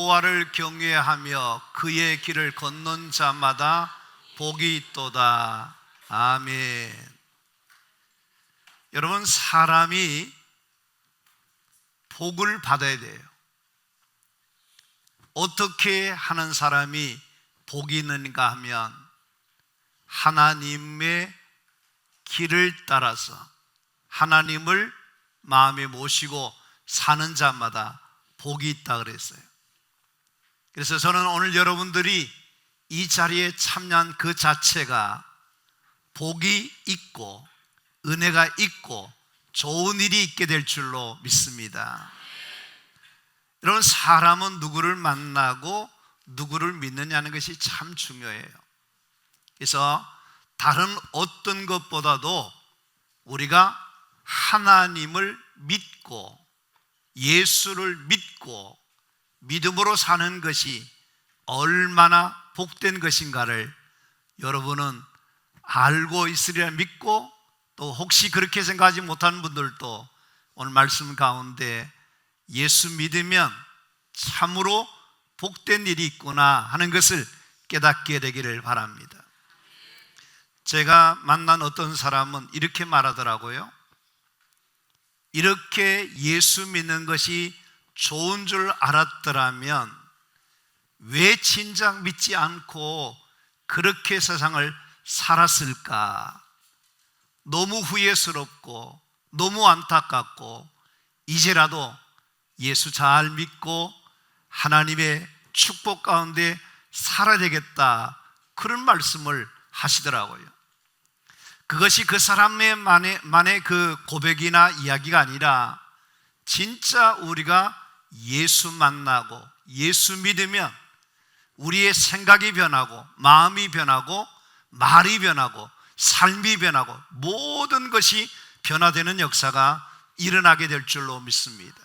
여호와를 경외하며 그의 길을 걷는 자마다 복이 있도다. 아멘. 여러분, 사람이 복을 받아야 돼요. 어떻게 하는 사람이 복이 있는가 하면 하나님의 길을 따라서 하나님을 마음에 모시고 사는 자마다 복이 있다 그랬어요. 그래서 저는 오늘 여러분들이 이 자리에 참여한 그 자체가 복이 있고 은혜가 있고 좋은 일이 있게 될 줄로 믿습니다. 여러분, 사람은 누구를 만나고 누구를 믿느냐는 것이 참 중요해요. 그래서 다른 어떤 것보다도 우리가 하나님을 믿고 예수를 믿고 믿음으로 사는 것이 얼마나 복된 것인가를 여러분은 알고 있으리라 믿고, 또 혹시 그렇게 생각하지 못하는 분들도 오늘 말씀 가운데 예수 믿으면 참으로 복된 일이 있구나 하는 것을 깨닫게 되기를 바랍니다. 제가 만난 어떤 사람은 이렇게 말하더라고요. 이렇게 예수 믿는 것이 좋은 줄 알았더라면 왜 진작 믿지 않고 그렇게 세상을 살았을까? 너무 후회스럽고 너무 안타깝고 이제라도 예수 잘 믿고 하나님의 축복 가운데 살아야 되겠다, 그런 말씀을 하시더라고요. 그것이 그 사람의 만의 그 고백이나 이야기가 아니라 진짜 우리가 예수 만나고 예수 믿으면 우리의 생각이 변하고 마음이 변하고 말이 변하고 삶이 변하고 모든 것이 변화되는 역사가 일어나게 될 줄로 믿습니다.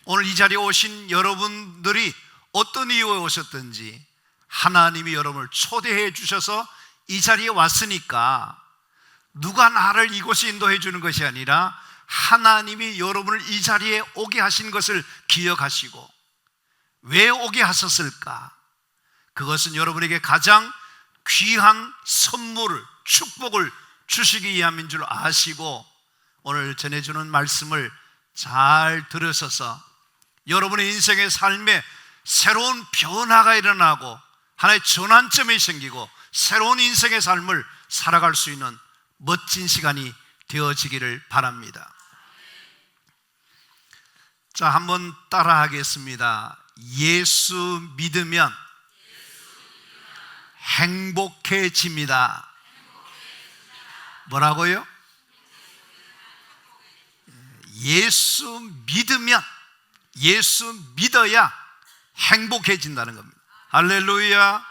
오늘 이 자리에 오신 여러분들이 어떤 이유에 오셨든지 하나님이 여러분을 초대해 주셔서 이 자리에 왔으니까 누가 나를 이곳에 인도해 주는 것이 아니라 하나님이 여러분을 이 자리에 오게 하신 것을 기억하시고, 왜 오게 하셨을까? 그것은 여러분에게 가장 귀한 선물을, 축복을 주시기 위함인 줄 아시고 오늘 전해주는 말씀을 잘 들으셔서 여러분의 인생의 삶에 새로운 변화가 일어나고 하나의 전환점이 생기고 새로운 인생의 삶을 살아갈 수 있는 멋진 시간이 되어지기를 바랍니다. 자, 한번 따라 하겠습니다. 예수 믿으면 행복해집니다. 뭐라고요? 예수 믿으면, 예수 믿어야 행복해진다는 겁니다. 할렐루야.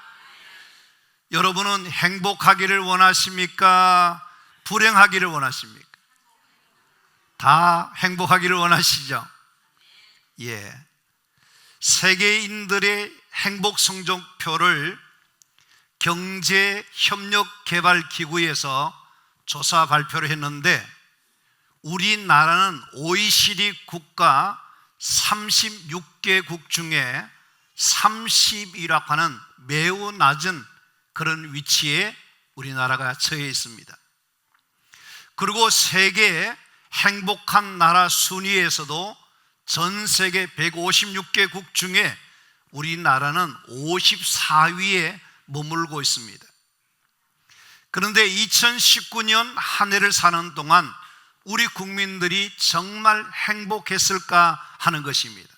여러분은 행복하기를 원하십니까? 불행하기를 원하십니까? 다 행복하기를 원하시죠? 예. 세계인들의 행복 성적표를 경제협력개발기구에서 조사 발표를 했는데 우리나라는 OECD 국가 36개국 중에 30위라고 하는 매우 낮은 그런 위치에 우리나라가 처해 있습니다. 그리고 세계 행복한 나라 순위에서도 전 세계 156개국 중에 우리나라는 54위에 머물고 있습니다. 그런데 2019년 한 해를 사는 동안 우리 국민들이 정말 행복했을까 하는 것입니다.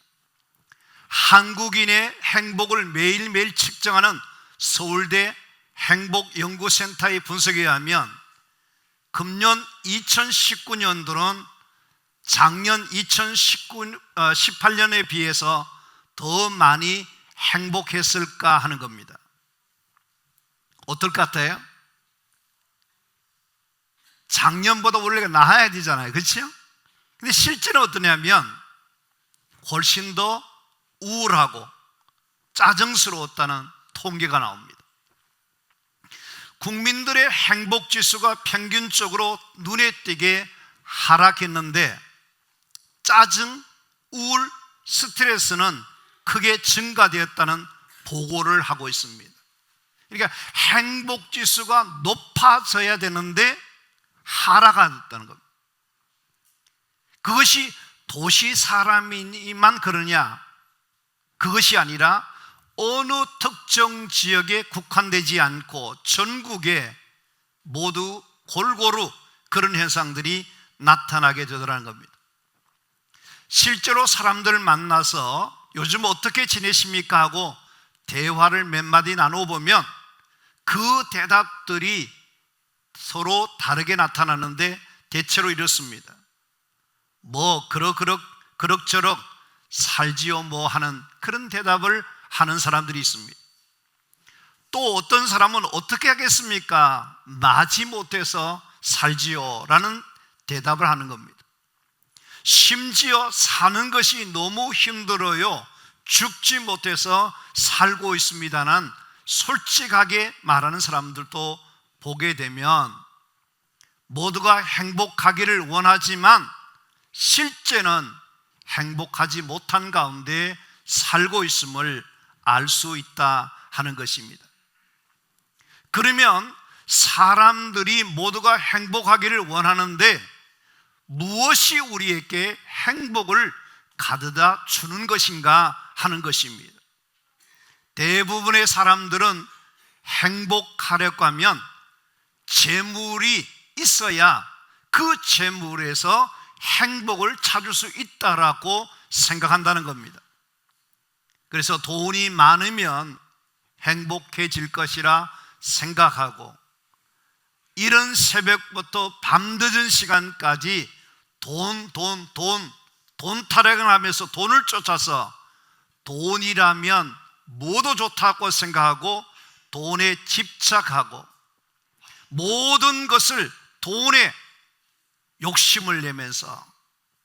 한국인의 행복을 매일매일 측정하는 서울대 행복연구센터의 분석에 의하면 금년 2019년도는 작년 2018년에 비해서 더 많이 행복했을까 하는 겁니다. 어떨 것 같아요? 작년보다 원래가 나아야 되잖아요, 그렇죠? 근데 실제는 어떠냐면 훨씬 더 우울하고 짜증스러웠다는 통계가 나옵니다. 국민들의 행복지수가 평균적으로 눈에 띄게 하락했는데 짜증, 우울, 스트레스는 크게 증가되었다는 보고를 하고 있습니다. 그러니까 행복지수가 높아져야 되는데 하락했다는 겁니다. 그것이 도시 사람이만 그러냐? 그것이 아니라 어느 특정 지역에 국한되지 않고 전국에 모두 골고루 그런 현상들이 나타나게 되더라는 겁니다. 실제로 사람들 만나서 요즘 어떻게 지내십니까 하고 대화를 몇 마디 나눠보면 그 대답들이 서로 다르게 나타나는데 대체로 이렇습니다. 뭐 그럭저럭 살지요 뭐 하는 그런 대답을 하는 사람들이 있습니다. 또 어떤 사람은 어떻게 하겠습니까? 나지 못해서 살지요 라는 대답을 하는 겁니다. 심지어 사는 것이 너무 힘들어요, 죽지 못해서 살고 있습니다는 솔직하게 말하는 사람들도 보게 되면 모두가 행복하기를 원하지만 실제는 행복하지 못한 가운데 살고 있음을 알 수 있다 하는 것입니다. 그러면 사람들이 모두가 행복하기를 원하는데 무엇이 우리에게 행복을 가져다 주는 것인가 하는 것입니다. 대부분의 사람들은 행복하려고 하면 재물이 있어야 그 재물에서 행복을 찾을 수 있다라고 생각한다는 겁니다. 그래서 돈이 많으면 행복해질 것이라 생각하고 이른 새벽부터 밤늦은 시간까지 돈 타령을 하면서 돈을 쫓아서 돈이라면 뭐도 좋다고 생각하고 돈에 집착하고 모든 것을 돈에 욕심을 내면서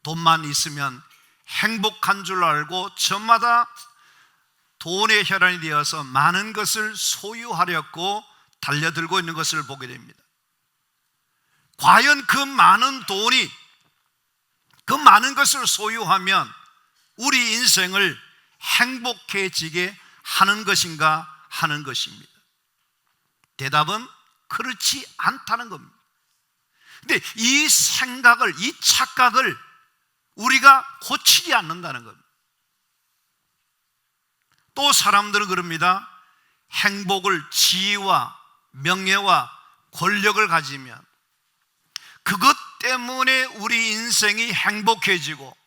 돈만 있으면 행복한 줄 알고 저마다 돈의 혈안이 되어서 많은 것을 소유하려고 달려들고 있는 것을 보게 됩니다. 과연 그 많은 돈이 그 많은 것을 소유하면 우리 인생을 행복해지게 하는 것인가 하는 것입니다. 대답은 그렇지 않다는 겁니다. 근데 이 생각을, 이 착각을 우리가 고치지 않는다는 겁니다. 또 사람들은 그럽니다. 행복을 지위와 명예와 권력을 가지면 그것 때문에 우리 인생이 행복해지고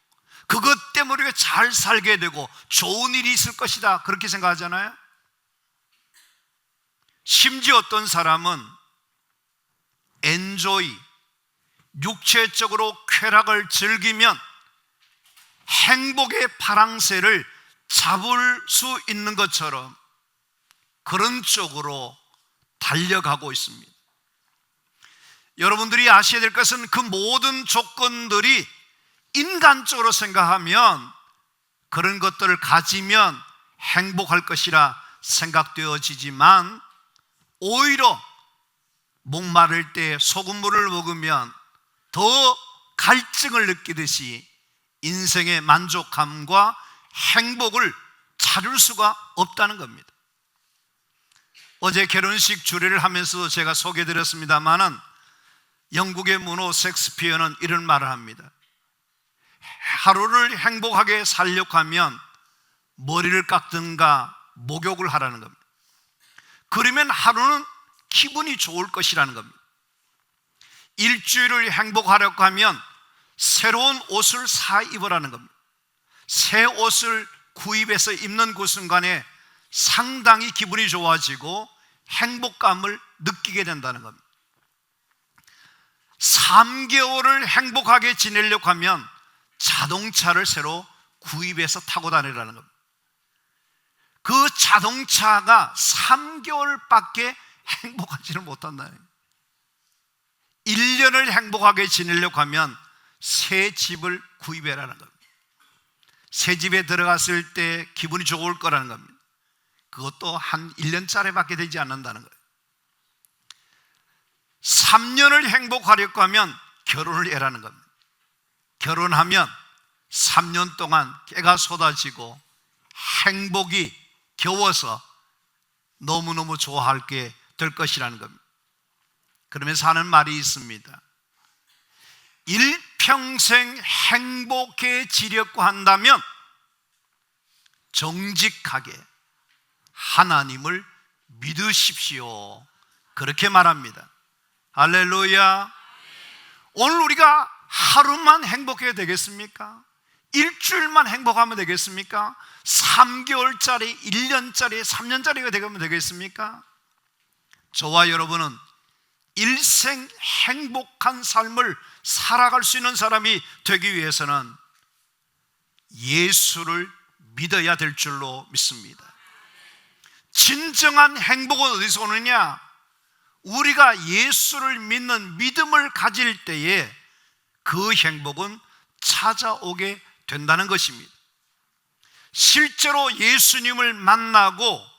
그것 때문에 우리가 잘 살게 되고 좋은 일이 있을 것이다 그렇게 생각하잖아요. 심지어 어떤 사람은 엔조이, 육체적으로 쾌락을 즐기면 행복의 파랑새를 잡을 수 있는 것처럼 그런 쪽으로 달려가고 있습니다. 여러분들이 아셔야 될 것은 그 모든 조건들이 인간적으로 생각하면 그런 것들을 가지면 행복할 것이라 생각되어지지만 오히려 목마를 때 소금물을 먹으면 더 갈증을 느끼듯이 인생의 만족감과 행복을 찾을 수가 없다는 겁니다. 어제 결혼식 주례를 하면서 제가 소개해드렸습니다마는 영국의 문호 셰익스피어는 이런 말을 합니다. 하루를 행복하게 살려고 하면 머리를 깎든가 목욕을 하라는 겁니다. 그러면 하루는 기분이 좋을 것이라는 겁니다. 일주일을 행복하려고 하면 새로운 옷을 사 입으라는 겁니다. 새 옷을 구입해서 입는 그 순간에 상당히 기분이 좋아지고 행복감을 느끼게 된다는 겁니다. 3개월을 행복하게 지내려고 하면 자동차를 새로 구입해서 타고 다니라는 겁니다. 그 자동차가 3개월밖에 행복하지를 못한다는 거예요. 1년을 행복하게 지내려고 하면 새 집을 구입해라는 겁니다. 새 집에 들어갔을 때 기분이 좋을 거라는 겁니다. 그것도 한 1년짜리밖에 되지 않는다는 거예요. 3년을 행복하려고 하면 결혼을 해라는 겁니다. 결혼하면 3년 동안 깨가 쏟아지고 행복이 겨워서 너무너무 좋아하게 될 것이라는 겁니다. 그러면서 하는 말이 있습니다. 일평생 행복해지려고 한다면 정직하게 하나님을 믿으십시오. 그렇게 말합니다. 할렐루야. 오늘 우리가 하루만 행복해야 되겠습니까? 일주일만 행복하면 되겠습니까? 3개월짜리, 1년짜리, 3년짜리가 되면 되겠습니까? 저와 여러분은 일생 행복한 삶을 살아갈 수 있는 사람이 되기 위해서는 예수를 믿어야 될 줄로 믿습니다. 진정한 행복은 어디서 오느냐? 우리가 예수를 믿는 믿음을 가질 때에 그 행복은 찾아오게 된다는 것입니다. 실제로 예수님을 만나고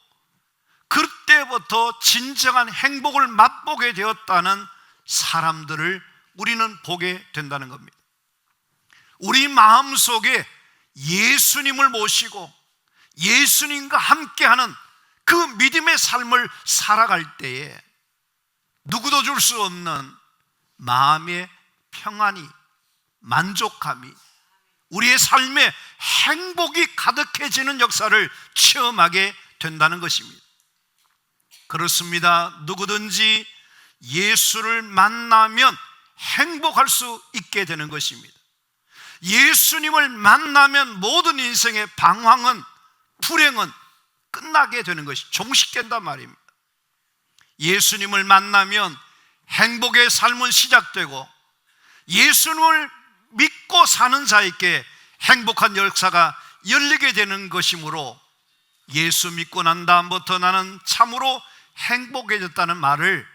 그때부터 진정한 행복을 맛보게 되었다는 사람들을 우리는 보게 된다는 겁니다. 우리 마음속에 예수님을 모시고 예수님과 함께하는 그 믿음의 삶을 살아갈 때에 누구도 줄 수 없는 마음의 평안이, 만족감이, 우리의 삶에 행복이 가득해지는 역사를 체험하게 된다는 것입니다. 그렇습니다. 누구든지 예수를 만나면 행복할 수 있게 되는 것입니다. 예수님을 만나면 모든 인생의 방황은, 불행은 끝나게 되는 것이 종식된단 말입니다. 예수님을 만나면 행복의 삶은 시작되고 예수님을 믿고 사는 자에게 행복한 역사가 열리게 되는 것이므로 예수 믿고 난 다음부터 나는 참으로 행복해졌다는 말을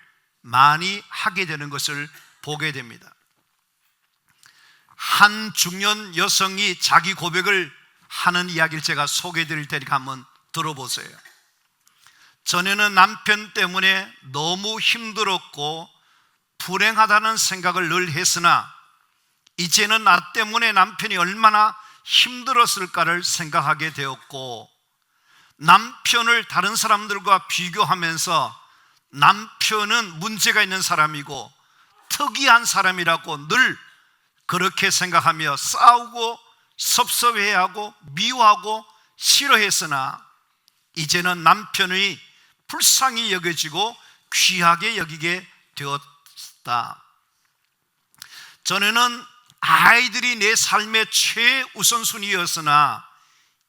많이 하게 되는 것을 보게 됩니다. 한 중년 여성이 자기 고백을 하는 이야기를 제가 소개해 드릴 테니까 한번 들어보세요. 전에는 남편 때문에 너무 힘들었고 불행하다는 생각을 늘 했으나 이제는 나 때문에 남편이 얼마나 힘들었을까를 생각하게 되었고, 남편을 다른 사람들과 비교하면서 남편은 문제가 있는 사람이고 특이한 사람이라고 늘 그렇게 생각하며 싸우고 섭섭해하고 미워하고 싫어했으나 이제는 남편이 불쌍히 여겨지고 귀하게 여기게 되었다. 전에는 아이들이 내 삶의 최우선순위였으나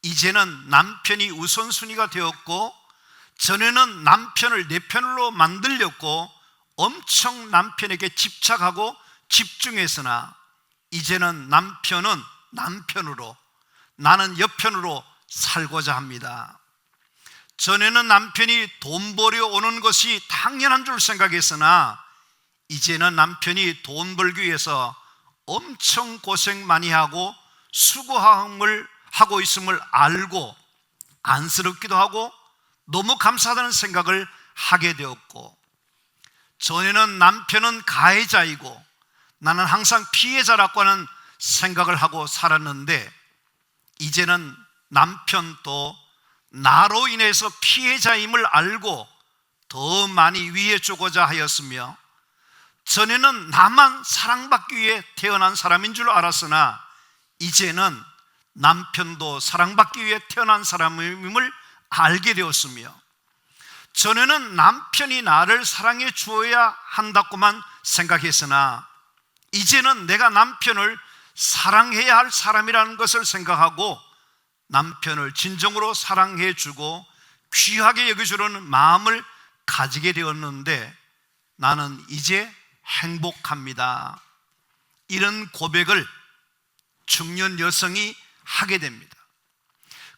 이제는 남편이 우선순위가 되었고, 전에는 남편을 내 편으로 만들려고 엄청 남편에게 집착하고 집중했으나 이제는 남편은 남편으로, 나는 옆편으로 살고자 합니다. 전에는 남편이 돈 벌여 오는 것이 당연한 줄 생각했으나 이제는 남편이 돈 벌기 위해서 엄청 고생 많이 하고 수고함을 하고 있음을 알고 안쓰럽기도 하고 너무 감사하다는 생각을 하게 되었고, 전에는 남편은 가해자이고 나는 항상 피해자라고 하는 생각을 하고 살았는데 이제는 남편도 나로 인해서 피해자임을 알고 더 많이 위해주고자 하였으며, 전에는 나만 사랑받기 위해 태어난 사람인 줄 알았으나 이제는 남편도 사랑받기 위해 태어난 사람임을 알게 되었으며, 전에는 남편이 나를 사랑해 주어야 한다고만 생각했으나 이제는 내가 남편을 사랑해야 할 사람이라는 것을 생각하고 남편을 진정으로 사랑해 주고 귀하게 여겨주려는 마음을 가지게 되었는데 나는 이제 행복합니다. 이런 고백을 중년 여성이 하게 됩니다.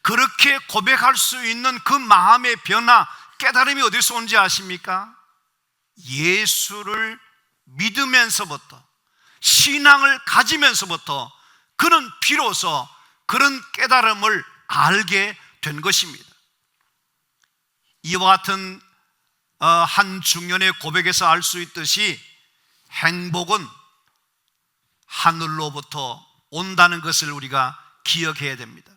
그렇게 고백할 수 있는 그 마음의 변화, 깨달음이 어디서 온지 아십니까? 예수를 믿으면서부터, 신앙을 가지면서부터 그는 비로소 그런 깨달음을 알게 된 것입니다. 이와 같은 한 중년의 고백에서 알 수 있듯이 행복은 하늘로부터 온다는 것을 우리가 기억해야 됩니다.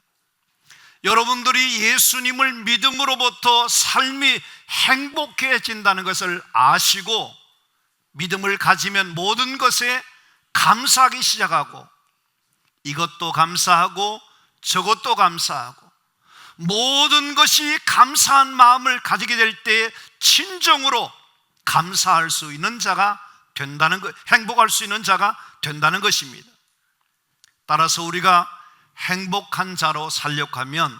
여러분들이 예수님을 믿음으로부터 삶이 행복해진다는 것을 아시고 믿음을 가지면 모든 것에 감사하기 시작하고 이것도 감사하고 저것도 감사하고 모든 것이 감사한 마음을 가지게 될 때 진정으로 감사할 수 있는 자가 된다는 것, 행복할 수 있는 자가 된다는 것입니다. 따라서 우리가 행복한 자로 살려고 하면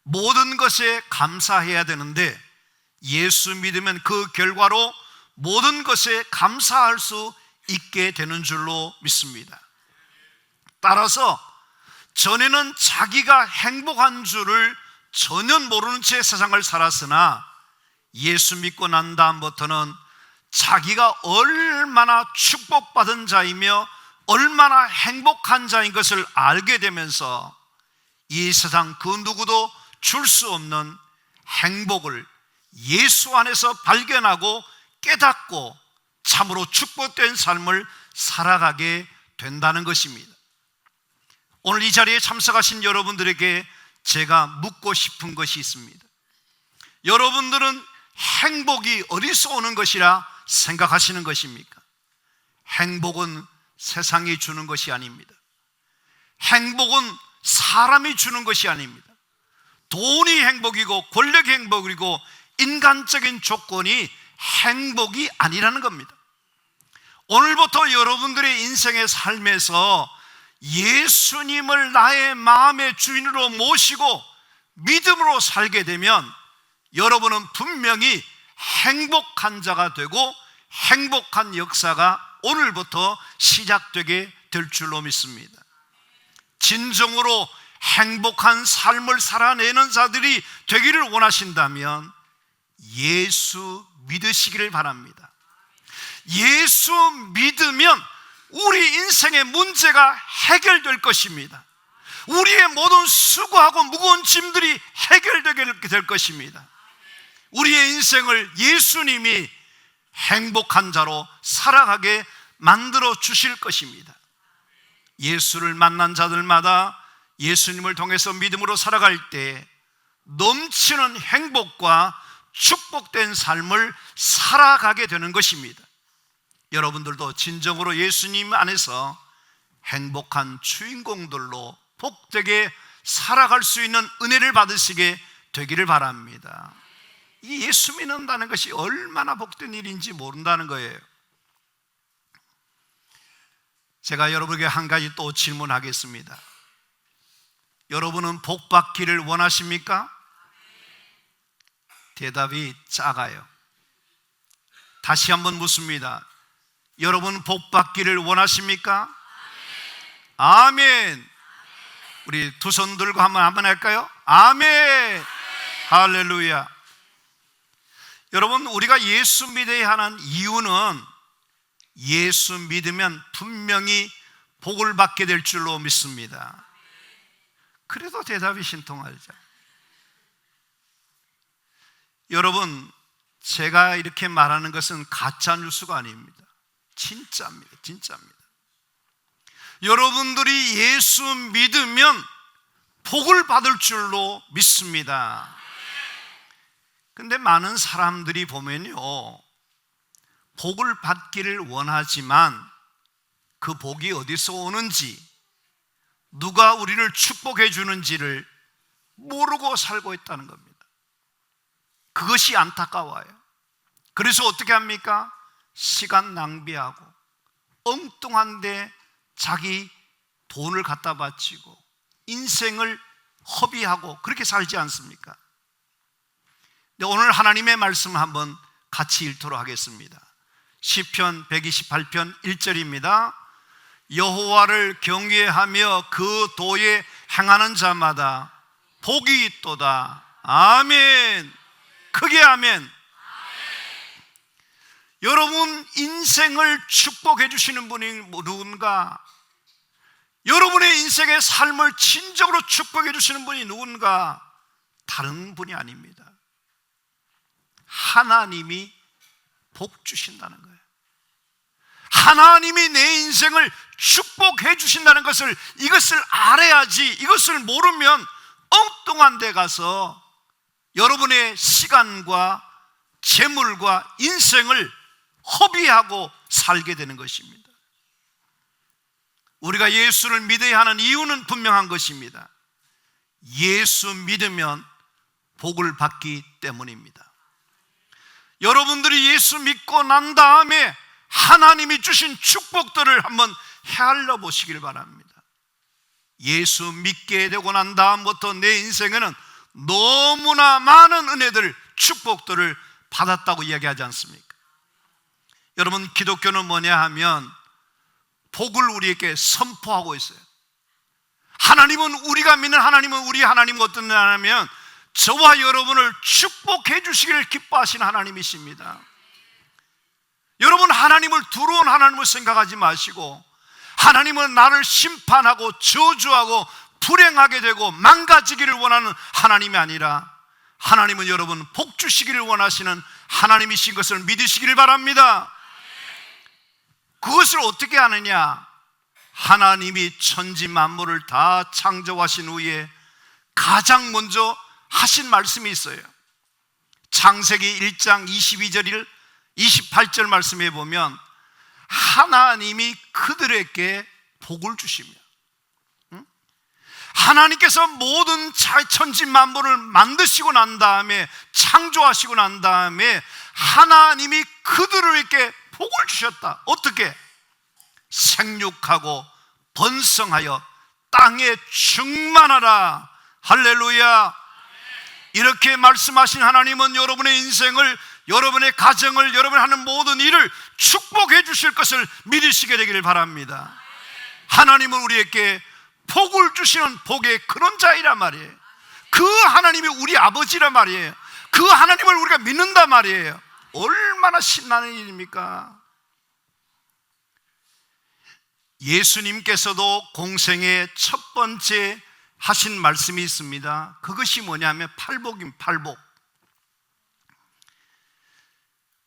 모든 것에 감사해야 되는데 예수 믿으면 그 결과로 모든 것에 감사할 수 있게 되는 줄로 믿습니다. 따라서 전에는 자기가 행복한 줄을 전혀 모르는 채 세상을 살았으나 예수 믿고 난 다음부터는 자기가 얼마나 축복받은 자이며 얼마나 행복한 자인 것을 알게 되면서 이 세상 그 누구도 줄 수 없는 행복을 예수 안에서 발견하고 깨닫고 참으로 축복된 삶을 살아가게 된다는 것입니다. 오늘 이 자리에 참석하신 여러분들에게 제가 묻고 싶은 것이 있습니다. 여러분들은 행복이 어디서 오는 것이라 생각하시는 것입니까? 행복은 세상이 주는 것이 아닙니다. 행복은 사람이 주는 것이 아닙니다. 돈이 행복이고 권력이 행복이고 인간적인 조건이 행복이 아니라는 겁니다. 오늘부터 여러분들의 인생의 삶에서 예수님을 나의 마음의 주인으로 모시고 믿음으로 살게 되면 여러분은 분명히 행복한 자가 되고 행복한 역사가 오늘부터 시작되게 될 줄로 믿습니다. 진정으로 행복한 삶을 살아내는 자들이 되기를 원하신다면 예수 믿으시기를 바랍니다. 예수 믿으면 우리 인생의 문제가 해결될 것입니다. 우리의 모든 수고하고 무거운 짐들이 해결되게 될 것입니다. 우리의 인생을 예수님이 행복한 자로 살아가게 만들어 주실 것입니다. 예수를 만난 자들마다 예수님을 통해서 믿음으로 살아갈 때 넘치는 행복과 축복된 삶을 살아가게 되는 것입니다. 여러분들도 진정으로 예수님 안에서 행복한 주인공들로 복되게 살아갈 수 있는 은혜를 받으시게 되기를 바랍니다. 이 예수 믿는다는 것이 얼마나 복된 일인지 모른다는 거예요. 제가 여러분에게 한 가지 또 질문하겠습니다. 여러분은 복 받기를 원하십니까? 대답이 작아요. 다시 한번 묻습니다. 여러분 복 받기를 원하십니까? 아멘. 우리 두 손 들고 한번 할까요? 아멘. 할렐루야. 여러분, 우리가 예수 믿어야 하는 이유는 예수 믿으면 분명히 복을 받게 될 줄로 믿습니다. 그래도 대답이 신통하죠. 여러분, 제가 이렇게 말하는 것은 가짜 뉴스가 아닙니다. 진짜입니다. 진짜입니다. 여러분들이 예수 믿으면 복을 받을 줄로 믿습니다. 근데 많은 사람들이 보면요, 복을 받기를 원하지만 그 복이 어디서 오는지, 누가 우리를 축복해 주는지를 모르고 살고 있다는 겁니다. 그것이 안타까워요. 그래서 어떻게 합니까? 시간 낭비하고 엉뚱한데 자기 돈을 갖다 바치고 인생을 허비하고 그렇게 살지 않습니까? 오늘 하나님의 말씀 한번 같이 읽도록 하겠습니다. 시편 128편 1절입니다. 여호와를 경외하며 그 도에 행하는 자마다 복이 있도다. 아멘. 크게 아멘. 여러분 인생을 축복해 주시는 분이 누군가? 여러분의 인생의 삶을 진정으로 축복해 주시는 분이 누군가? 다른 분이 아닙니다. 하나님이 복 주신다는 거예요. 하나님이 내 인생을 축복해 주신다는 것을, 이것을 알아야지. 이것을 모르면 엉뚱한 데 가서 여러분의 시간과 재물과 인생을 허비하고 살게 되는 것입니다. 우리가 예수를 믿어야 하는 이유는 분명한 것입니다. 예수 믿으면 복을 받기 때문입니다. 여러분들이 예수 믿고 난 다음에 하나님이 주신 축복들을 한번 헤아려 보시길 바랍니다. 예수 믿게 되고 난 다음부터 내 인생에는 너무나 많은 은혜들, 축복들을 받았다고 이야기하지 않습니까? 여러분, 기독교는 뭐냐 하면 복을 우리에게 선포하고 있어요. 하나님은, 우리가 믿는 하나님은, 우리 하나님은 어떤 하나님이냐면 저와 여러분을 축복해 주시기를 기뻐하시는 하나님이십니다. 여러분, 하나님을 두려운 하나님을 생각하지 마시고 하나님은 나를 심판하고 저주하고 불행하게 되고 망가지기를 원하는 하나님이 아니라 하나님은 여러분 복 주시기를 원하시는 하나님이신 것을 믿으시기를 바랍니다. 그것을 어떻게 하느냐? 하나님이 천지 만물을 다 창조하신 후에 가장 먼저 하신 말씀이 있어요. 창세기 1장 22절 28절 말씀에 보면 하나님이 그들에게 복을 주시며, 하나님께서 모든 천지 만물을 만드시고 난 다음에, 창조하시고 난 다음에 하나님이 그들에게 복을 주셨다. 어떻게? 생육하고 번성하여 땅에 충만하라. 할렐루야. 이렇게 말씀하신 하나님은 여러분의 인생을, 여러분의 가정을, 여러분이 하는 모든 일을 축복해 주실 것을 믿으시게 되기를 바랍니다. 하나님은 우리에게 복을 주시는 복의 그런 자이란 말이에요. 그 하나님이 우리 아버지란 말이에요. 그 하나님을 우리가 믿는단 말이에요. 얼마나 신나는 일입니까? 예수님께서도 공생의 첫 번째 하신 말씀이 있습니다. 그것이 뭐냐면 팔복입니다. 팔복.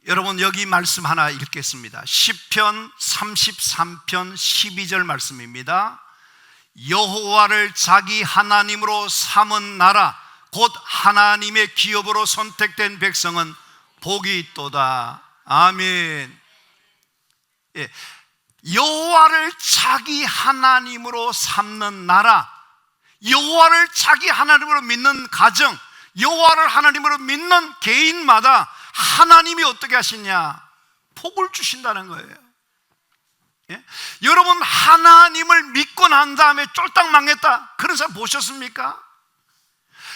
여러분, 여기 말씀 하나 읽겠습니다. 시편 33편 12절 말씀입니다. 여호와를 자기 하나님으로 삼은 나라, 곧 하나님의 기업으로 선택된 백성은 복이 있도다. 아멘. 예. 여호와를 자기 하나님으로 삼는 나라, 여호와를 자기 하나님으로 믿는 가정, 여호와를 하나님으로 믿는 개인마다 하나님이 어떻게 하시냐? 복을 주신다는 거예요. 예? 여러분, 하나님을 믿고 난 다음에 쫄딱 망했다, 그런 사람 보셨습니까?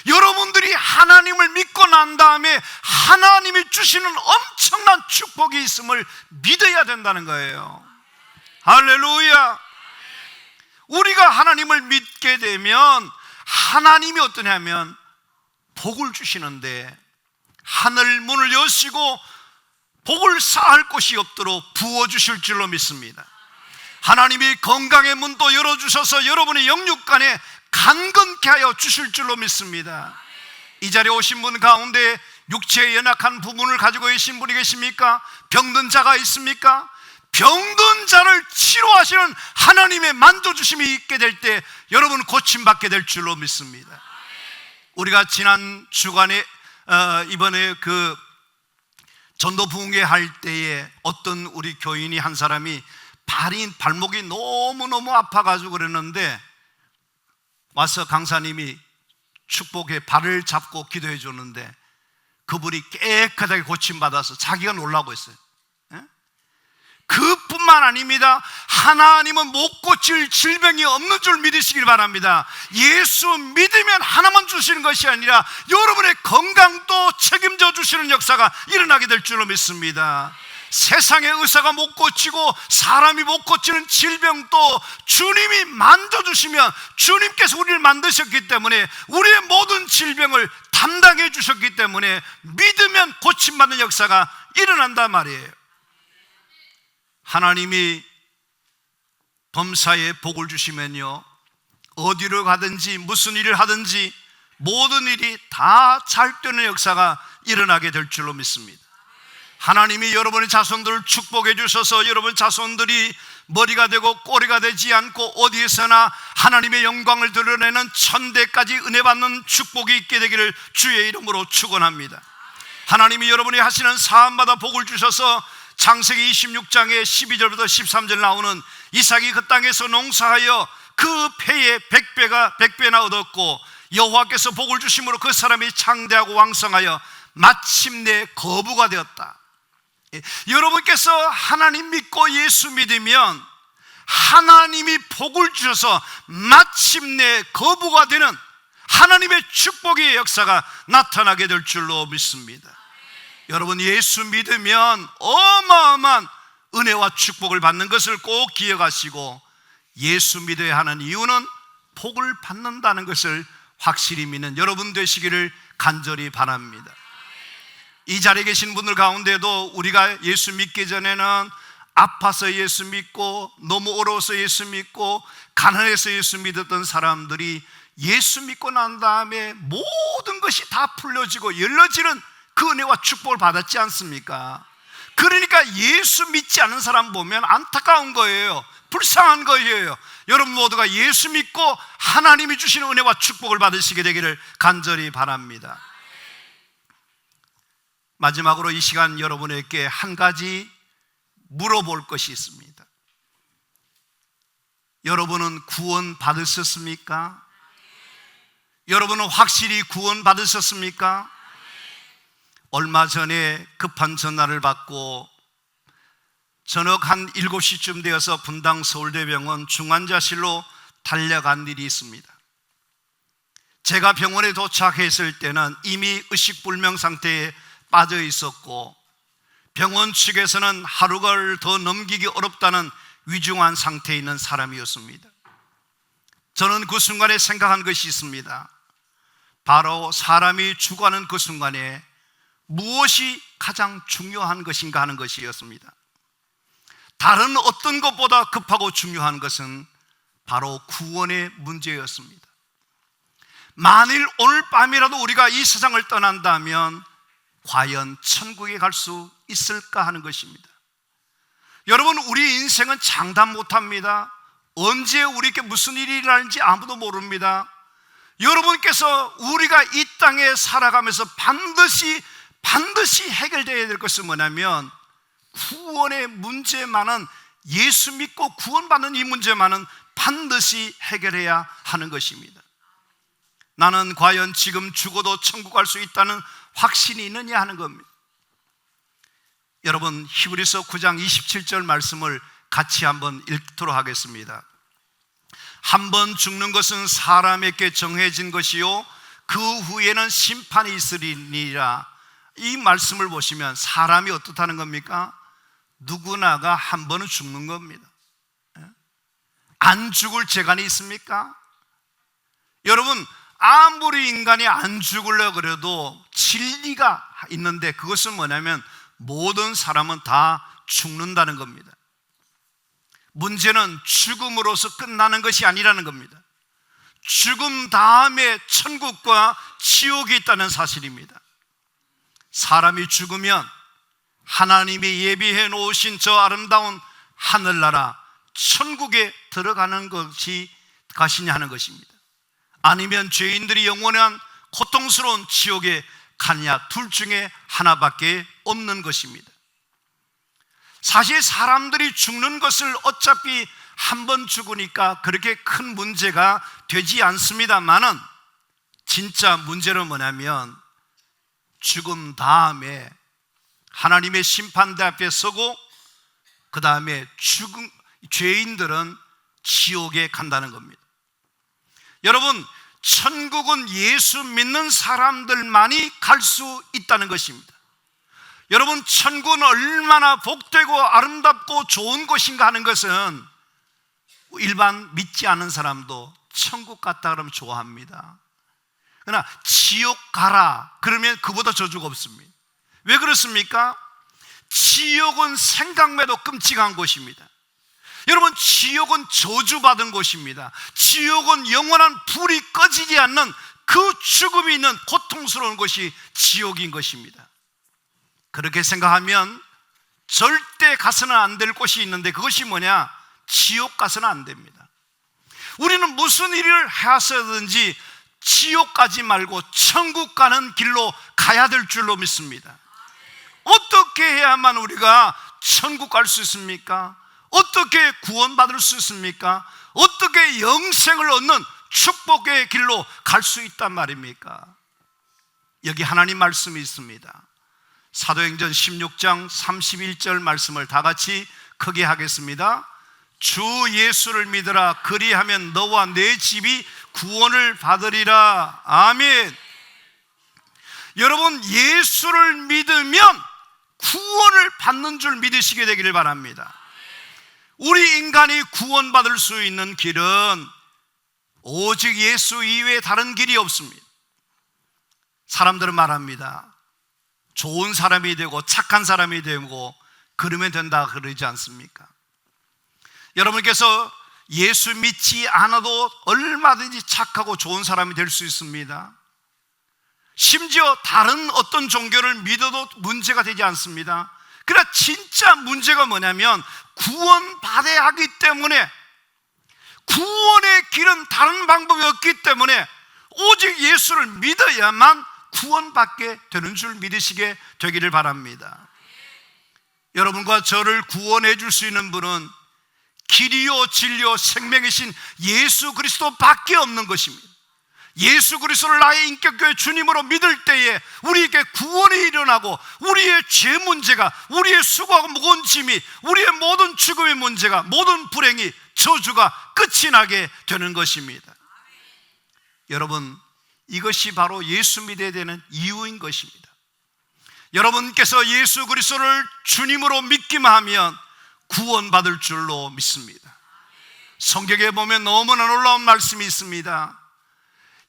여러분들이 하나님을 믿고 난 다음에 하나님이 주시는 엄청난 축복이 있음을 믿어야 된다는 거예요. 할렐루야. 우리가 하나님을 믿게 되면 하나님이 어떠냐면 복을 주시는데, 하늘 문을 여시고 복을 쌓을 곳이 없도록 부어주실 줄로 믿습니다. 하나님이 건강의 문도 열어주셔서 여러분의 영육간에 강건케 하여 주실 줄로 믿습니다. 이 자리에 오신 분 가운데 육체에 연약한 부분을 가지고 계신 분이 계십니까? 병든 자가 있습니까? 병든 자를 치료하시는 하나님의 만져주심이 있게 될 때 여러분 고침받게 될 줄로 믿습니다. 우리가 지난 주간에 이번에 그 전도 부흥회 할 때에 어떤 우리 교인이 한 사람이 발목이 너무너무 아파가지고 그랬는데 와서 강사님이 축복해 발을 잡고 기도해 줬는데 그분이 깨끗하게 고침받아서 자기가 놀라고 했어요. 그뿐만 아닙니다. 하나님은 못 고칠 질병이 없는 줄 믿으시길 바랍니다. 예수 믿으면 하나만 주시는 것이 아니라 여러분의 건강도 책임져 주시는 역사가 일어나게 될 줄로 믿습니다. 세상의 의사가 못 고치고 사람이 못 고치는 질병도 주님이 만져주시면, 주님께서 우리를 만드셨기 때문에 우리의 모든 질병을 담당해 주셨기 때문에 믿으면 고침받는 역사가 일어난단 말이에요. 하나님이 범사에 복을 주시면요, 어디로 가든지 무슨 일을 하든지 모든 일이 다 잘 되는 역사가 일어나게 될 줄로 믿습니다. 하나님이 여러분의 자손들을 축복해 주셔서 여러분 자손들이 머리가 되고 꼬리가 되지 않고 어디에서나 하나님의 영광을 드러내는 천대까지 은혜 받는 축복이 있게 되기를 주의 이름으로 축원합니다. 하나님이 여러분이 하시는 사업마다 복을 주셔서 창세기 26장에 12절부터 13절 나오는 이삭이 그 땅에서 농사하여 그 패에 100배나 얻었고 여호와께서 복을 주심으로 그 사람이 창대하고 왕성하여 마침내 거부가 되었다. 여러분께서 하나님 믿고 예수 믿으면 하나님이 복을 주셔서 마침내 거부가 되는 하나님의 축복의 역사가 나타나게 될 줄로 믿습니다. 여러분, 예수 믿으면 어마어마한 은혜와 축복을 받는 것을 꼭 기억하시고, 예수 믿어야 하는 이유는 복을 받는다는 것을 확실히 믿는 여러분 되시기를 간절히 바랍니다. 이 자리에 계신 분들 가운데도 우리가 예수 믿기 전에는 아파서 예수 믿고 너무 어려워서 예수 믿고 가난해서 예수 믿었던 사람들이 예수 믿고 난 다음에 모든 것이 다 풀려지고 열려지는 그 은혜와 축복을 받았지 않습니까? 그러니까 예수 믿지 않은 사람 보면 안타까운 거예요. 불쌍한 거예요. 여러분 모두가 예수 믿고 하나님이 주시는 은혜와 축복을 받으시게 되기를 간절히 바랍니다. 마지막으로 이 시간 여러분에게 한 가지 물어볼 것이 있습니다. 여러분은 구원 받으셨습니까? 여러분은 확실히 구원 받으셨습니까? 얼마 전에 급한 전화를 받고 저녁 한 7시쯤 되어서 분당 서울대병원 중환자실로 달려간 일이 있습니다. 제가 병원에 도착했을 때는 이미 의식불명 상태에 빠져 있었고 병원 측에서는 하루를 더 넘기기 어렵다는 위중한 상태에 있는 사람이었습니다. 저는 그 순간에 생각한 것이 있습니다. 바로 사람이 죽어가는 그 순간에 무엇이 가장 중요한 것인가 하는 것이었습니다. 다른 어떤 것보다 급하고 중요한 것은 바로 구원의 문제였습니다. 만일 오늘 밤이라도 우리가 이 세상을 떠난다면 과연 천국에 갈 수 있을까 하는 것입니다. 여러분, 우리 인생은 장담 못합니다. 언제 우리에게 무슨 일이 일어날지 아무도 모릅니다. 여러분께서 우리가 이 땅에 살아가면서 반드시 해결되어야 될 것은 뭐냐면 구원의 문제만은, 예수 믿고 구원받는 이 문제만은 반드시 해결해야 하는 것입니다. 나는 과연 지금 죽어도 천국 갈 수 있다는 확신이 있느냐 하는 겁니다. 여러분, 히브리서 9장 27절 말씀을 같이 한번 읽도록 하겠습니다. 한 번 죽는 것은 사람에게 정해진 것이요 그 후에는 심판이 있으리니라. 이 말씀을 보시면 사람이 어떻다는 겁니까? 누구나가 한 번은 죽는 겁니다. 안 죽을 재간이 있습니까? 여러분, 아무리 인간이 안 죽으려고 그래도 진리가 있는데 그것은 뭐냐면 모든 사람은 다 죽는다는 겁니다. 문제는 죽음으로서 끝나는 것이 아니라는 겁니다. 죽음 다음에 천국과 지옥이 있다는 사실입니다. 사람이 죽으면 하나님이 예비해 놓으신 저 아름다운 하늘나라 천국에 들어가는 것이 가시냐 하는 것입니다. 아니면 죄인들이 영원한 고통스러운 지옥에 가느냐, 둘 중에 하나밖에 없는 것입니다. 사실 사람들이 죽는 것을 어차피 한 번 죽으니까 그렇게 큰 문제가 되지 않습니다만은 진짜 문제는 뭐냐면 죽음 다음에 하나님의 심판대 앞에 서고 그 다음에 죄인들은 지옥에 간다는 겁니다. 여러분, 천국은 예수 믿는 사람들만이 갈 수 있다는 것입니다. 여러분, 천국은 얼마나 복되고 아름답고 좋은 곳인가 하는 것은 일반 믿지 않은 사람도 천국 갔다 그러면 좋아합니다. 그러나 지옥 가라 그러면 그보다 저주가 없습니다. 왜 그렇습니까? 지옥은 생각만 해도 끔찍한 곳입니다. 여러분, 지옥은 저주받은 곳입니다. 지옥은 영원한 불이 꺼지지 않는 그 죽음이 있는 고통스러운 곳이 지옥인 것입니다. 그렇게 생각하면 절대 가서는 안 될 곳이 있는데 그것이 뭐냐? 지옥 가서는 안 됩니다. 우리는 무슨 일을 하셔야든지 지옥 가지 말고 천국 가는 길로 가야 될 줄로 믿습니다. 어떻게 해야만 우리가 천국 갈 수 있습니까? 어떻게 구원받을 수 있습니까? 어떻게 영생을 얻는 축복의 길로 갈 수 있단 말입니까? 여기 하나님 말씀이 있습니다. 사도행전 16장 31절 말씀을 다 같이 크게 하겠습니다. 주 예수를 믿으라. 그리하면 너와 내 집이 구원을 받으리라. 아멘. 여러분, 예수를 믿으면 구원을 받는 줄 믿으시게 되기를 바랍니다. 우리 인간이 구원받을 수 있는 길은 오직 예수 이외에 다른 길이 없습니다. 사람들은 말합니다. 좋은 사람이 되고 착한 사람이 되고 그러면 된다 그러지 않습니까? 여러분께서 예수 믿지 않아도 얼마든지 착하고 좋은 사람이 될 수 있습니다. 심지어 다른 어떤 종교를 믿어도 문제가 되지 않습니다. 그러나 진짜 문제가 뭐냐면 구원받아야 하기 때문에, 구원의 길은 다른 방법이 없기 때문에 오직 예수를 믿어야만 구원받게 되는 줄 믿으시게 되기를 바랍니다. 여러분과 저를 구원해 줄 수 있는 분은 길이요 진리요 생명이신 예수 그리스도밖에 없는 것입니다. 예수 그리스도를 나의 인격교회 주님으로 믿을 때에 우리에게 구원이 일어나고 우리의 죄 문제가, 우리의 수고하고 무거운 짐이, 우리의 모든 죽음의 문제가, 모든 불행이, 저주가 끝이 나게 되는 것입니다. 여러분, 이것이 바로 예수 믿어야 되는 이유인 것입니다. 여러분께서 예수 그리스도를 주님으로 믿기만 하면 구원받을 줄로 믿습니다. 성경에 보면 너무나 놀라운 말씀이 있습니다.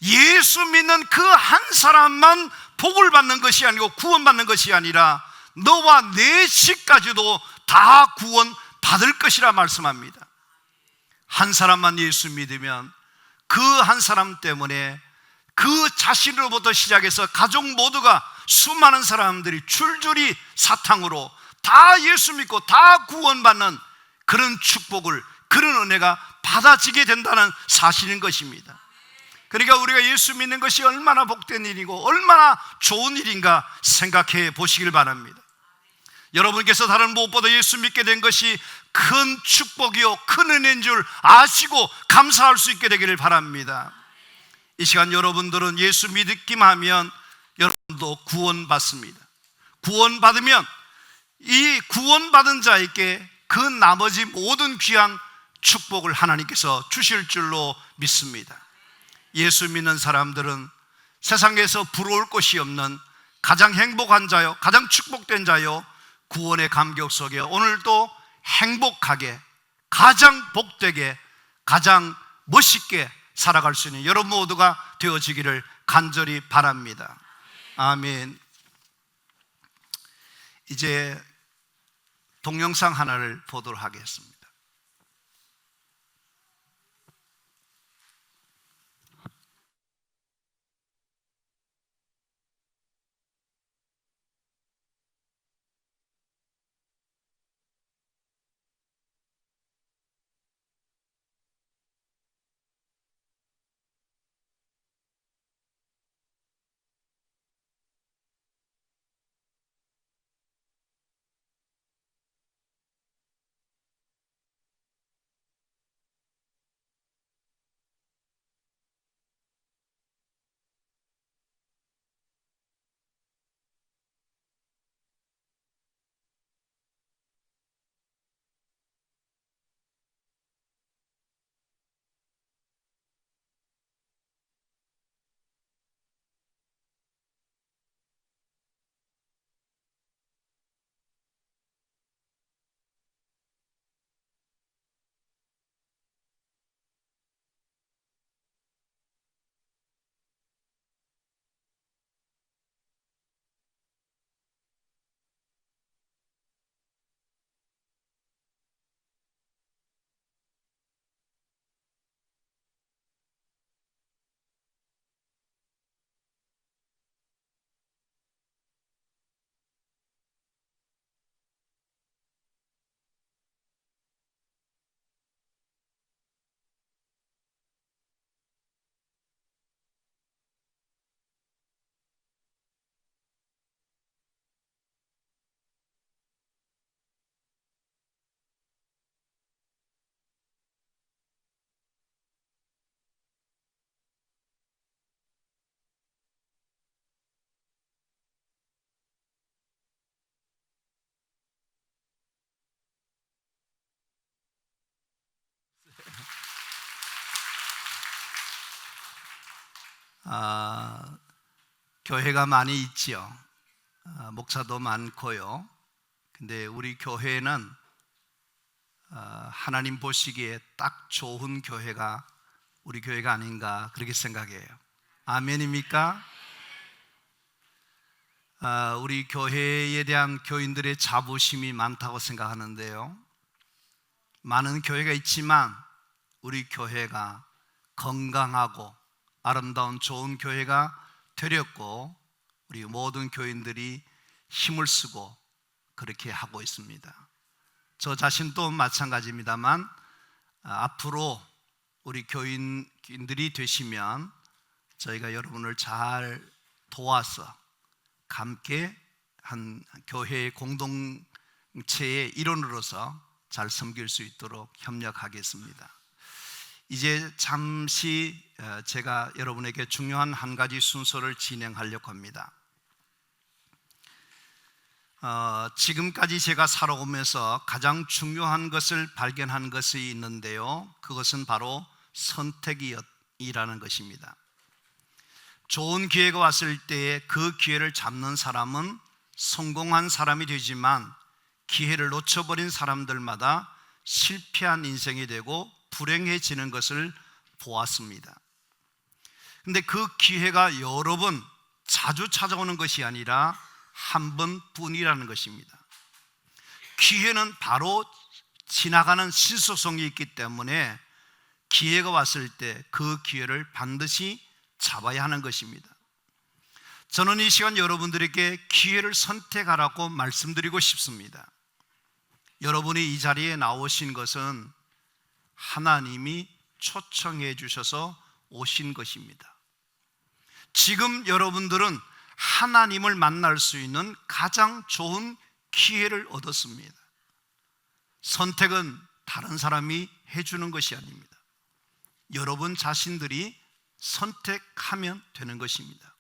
예수 믿는 그 한 사람만 복을 받는 것이 아니고 구원받는 것이 아니라 너와 내 집까지도 다 구원받을 것이라 말씀합니다. 한 사람만 예수 믿으면 그 한 사람 때문에 그 자신으로부터 시작해서 가족 모두가, 수많은 사람들이 줄줄이 사탕으로 다 예수 믿고 다 구원받는 그런 축복을, 그런 은혜가 받아지게 된다는 사실인 것입니다. 그러니까 우리가 예수 믿는 것이 얼마나 복된 일이고 얼마나 좋은 일인가 생각해 보시길 바랍니다. 여러분께서 다른 무엇보다 예수 믿게 된 것이 큰 축복이요 큰 은혜인 줄 아시고 감사할 수 있게 되기를 바랍니다. 이 시간 여러분들은 예수 믿기만 하면 여러분도 구원받습니다. 구원받으면 이 구원받은 자에게 그 나머지 모든 귀한 축복을 하나님께서 주실 줄로 믿습니다. 예수 믿는 사람들은 세상에서 부러울 것이 없는 가장 행복한 자요, 가장 축복된 자요, 구원의 감격 속에 오늘도 행복하게, 가장 복되게, 가장 멋있게 살아갈 수 있는 여러분 모두가 되어지기를 간절히 바랍니다. 아멘. 이제 동영상 하나를 보도록 하겠습니다. 교회가 많이 있지요. 목사도 많고요. 근데 우리 교회는 하나님 보시기에 딱 좋은 교회가 우리 교회가 아닌가 그렇게 생각해요. 아멘입니까? 우리 교회에 대한 교인들의 자부심이 많다고 생각하는데요, 많은 교회가 있지만 우리 교회가 건강하고 아름다운 좋은 교회가 되렸고, 우리 모든 교인들이 힘을 쓰고 그렇게 하고 있습니다. 저 자신도 마찬가지입니다만 앞으로 우리 교인들이 되시면 저희가 여러분을 잘 도와서 함께 한 교회의 공동체의 일원으로서 잘 섬길 수 있도록 협력하겠습니다. 이제 잠시 제가 여러분에게 중요한 한 가지 순서를 진행하려고 합니다. 지금까지 제가 살아오면서 가장 중요한 것을 발견한 것이 있는데요, 그것은 바로 선택이라는 것입니다. 좋은 기회가 왔을 때에 그 기회를 잡는 사람은 성공한 사람이 되지만, 기회를 놓쳐버린 사람들마다 실패한 인생이 되고 불행해지는 것을 보았습니다. 근데 그 기회가 여러 번 자주 찾아오는 것이 아니라 한 번뿐이라는 것입니다. 기회는 바로 지나가는 신속성이 있기 때문에 기회가 왔을 때 그 기회를 반드시 잡아야 하는 것입니다. 저는 이 시간 여러분들에게 기회를 선택하라고 말씀드리고 싶습니다. 여러분이 이 자리에 나오신 것은 하나님이 초청해 주셔서 오신 것입니다. 지금 여러분들은 하나님을 만날 수 있는 가장 좋은 기회를 얻었습니다. 선택은 다른 사람이 해주는 것이 아닙니다. 여러분 자신들이 선택하면 되는 것입니다.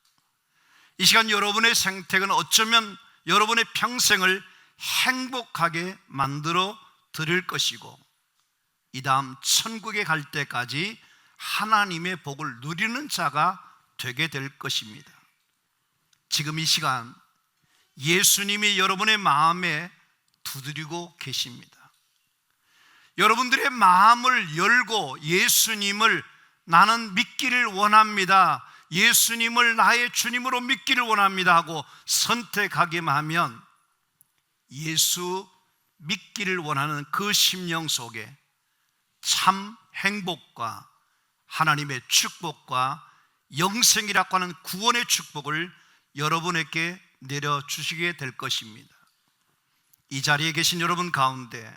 이 시간 여러분의 선택은 어쩌면 여러분의 평생을 행복하게 만들어 드릴 것이고, 이 다음 천국에 갈 때까지 하나님의 복을 누리는 자가 되게 될 것입니다. 지금 이 시간 예수님이 여러분의 마음에 두드리고 계십니다. 여러분들의 마음을 열고 예수님을 나는 믿기를 원합니다, 예수님을 나의 주님으로 믿기를 원합니다 하고 선택하기만 하면 예수 믿기를 원하는 그 심령 속에 참 행복과 하나님의 축복과 영생이라고 하는 구원의 축복을 여러분에게 내려주시게 될 것입니다. 이 자리에 계신 여러분 가운데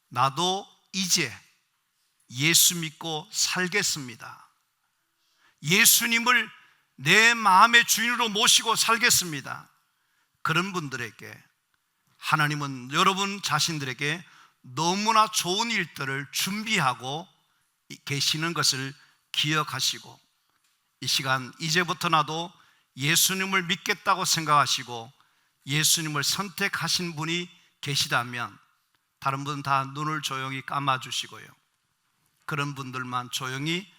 나도 이제 예수 믿고 살겠습니다, 예수님을 내 마음의 주인으로 모시고 살겠습니다, 그런 분들에게 하나님은 여러분 자신들에게 너무나 좋은 일들을 준비하고 계시는 것을 기억하시고, 이 시간 이제부터 나도 예수님을 믿겠다고 생각하시고 예수님을 선택하신 분이 계시다면 다른 분은 다 눈을 조용히 감아주시고요, 그런 분들만 조용히